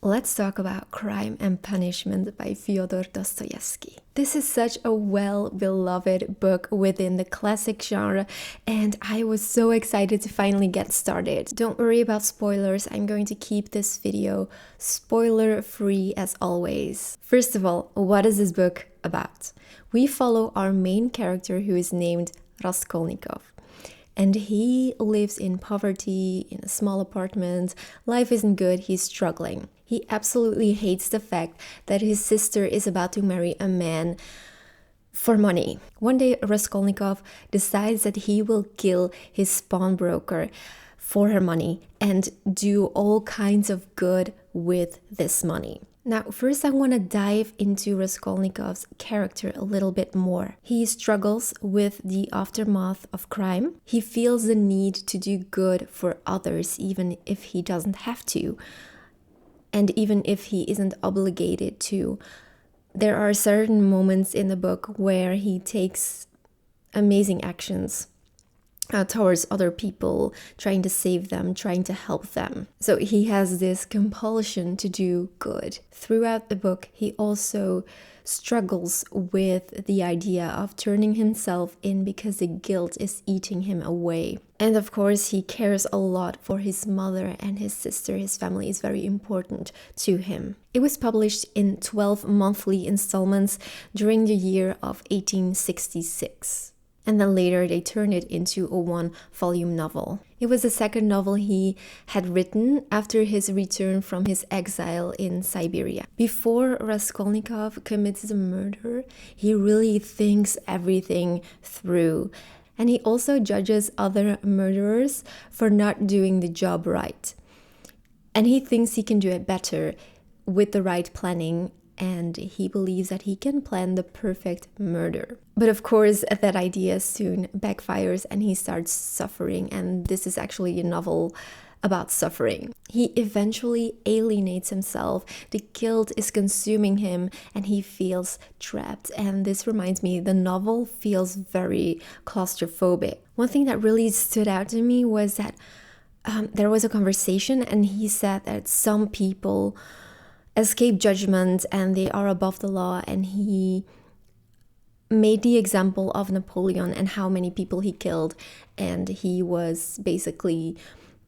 Let's talk about Crime and Punishment by Fyodor Dostoevsky. This is such a well-beloved book within the classic genre, and I was so excited to finally get started. Don't worry about spoilers, I'm going to keep this video spoiler-free as always. First of all, what is this book about? We follow our main character who is named Raskolnikov. And he lives in poverty, in a small apartment. Life isn't good, he's struggling. He absolutely hates the fact that his sister is about to marry a man for money. One day, Raskolnikov decides that he will kill his pawnbroker for her money and do all kinds of good with this money. Now, first I want to dive into Raskolnikov's character a little bit more. He struggles with the aftermath of crime. He feels the need to do good for others, even if he doesn't have to, and even if he isn't obligated to. There are certain moments in the book where he takes amazing actions towards other people, trying to save them, trying to help them. So he has this compulsion to do good. Throughout the book, he also struggles with the idea of turning himself in because the guilt is eating him away. And of course, he cares a lot for his mother and his sister. His family is very important to him. It was published in 12 monthly installments during the year of 1866. And then later they turned it into a one-volume novel. It was the second novel he had written after his return from his exile in Siberia. Before Raskolnikov commits the murder, he really thinks everything through. And he also judges other murderers for not doing the job right. And he thinks he can do it better with the right planning, and he believes that he can plan the perfect murder. But of course, that idea soon backfires and he starts suffering, and this is actually a novel about suffering. He eventually alienates himself, the guilt is consuming him, and he feels trapped. And this reminds me, the novel feels very claustrophobic. One thing that really stood out to me was that there was a conversation, and he said that some people escape judgment and they are above the law, and he made the example of Napoleon and how many people he killed, and he was basically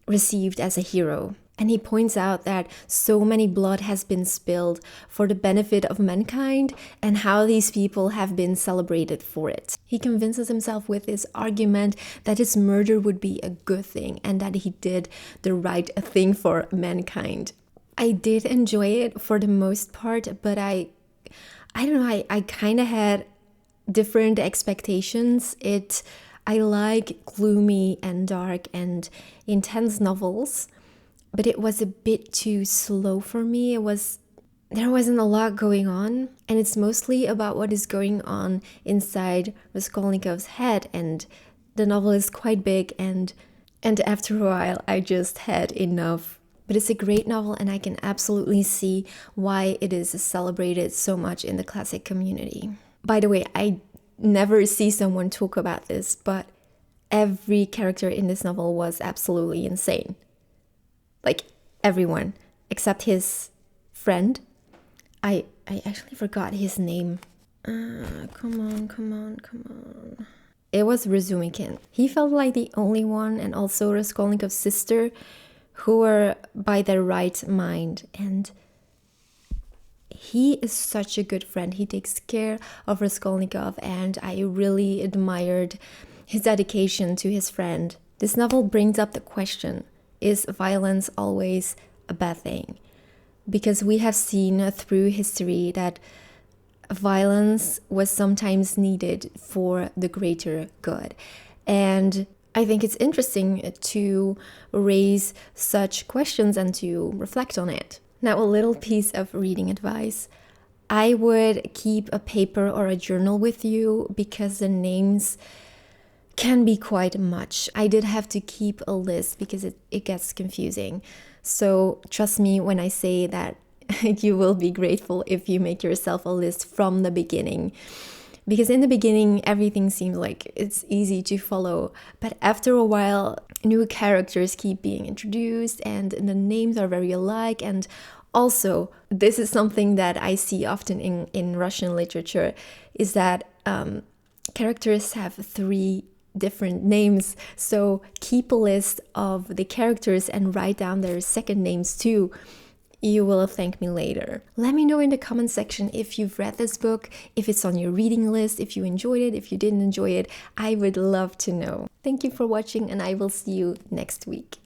received as a hero. And he points out that so many blood has been spilled for the benefit of mankind and how these people have been celebrated for it. He convinces himself with this argument that his murder would be a good thing and that he did the right thing for mankind. I did enjoy it for the most part, but I don't know, I kind of had different expectations. I like gloomy and dark and intense novels, but it was a bit too slow for me. There wasn't a lot going on, and it's mostly about what is going on inside Raskolnikov's head, and the novel is quite big, and after a while I just had enough. But it's a great novel, and I can absolutely see why it is celebrated so much in the classic community. By the way, I never see someone talk about this, but every character in this novel was absolutely insane. Like, everyone, except his friend. I actually forgot his name. Come on. It was Razumikin. He felt like the only one, and also Raskolnikov's sister, who were by their right mind, and he is such a good friend. He takes care of Raskolnikov, and I really admired his dedication to his friend. This novel brings up the question, is violence always a bad thing? Because we have seen through history that violence was sometimes needed for the greater good. And I think it's interesting to raise such questions and to reflect on it. Now, a little piece of reading advice. I would keep a paper or a journal with you because the names can be quite much. I did have to keep a list because it gets confusing. So trust me when I say that you will be grateful if you make yourself a list from the beginning. Because in the beginning, everything seemed like it's easy to follow. But after a while, new characters keep being introduced and the names are very alike. And Also, this is something that I see often in Russian literature, is that characters have 3 different names. So keep a list of the characters and write down their second names too. You will thank me later. Let me know in the comment section if you've read this book, if it's on your reading list, if you enjoyed it, if you didn't enjoy it. I would love to know. Thank you for watching, and I will see you next week.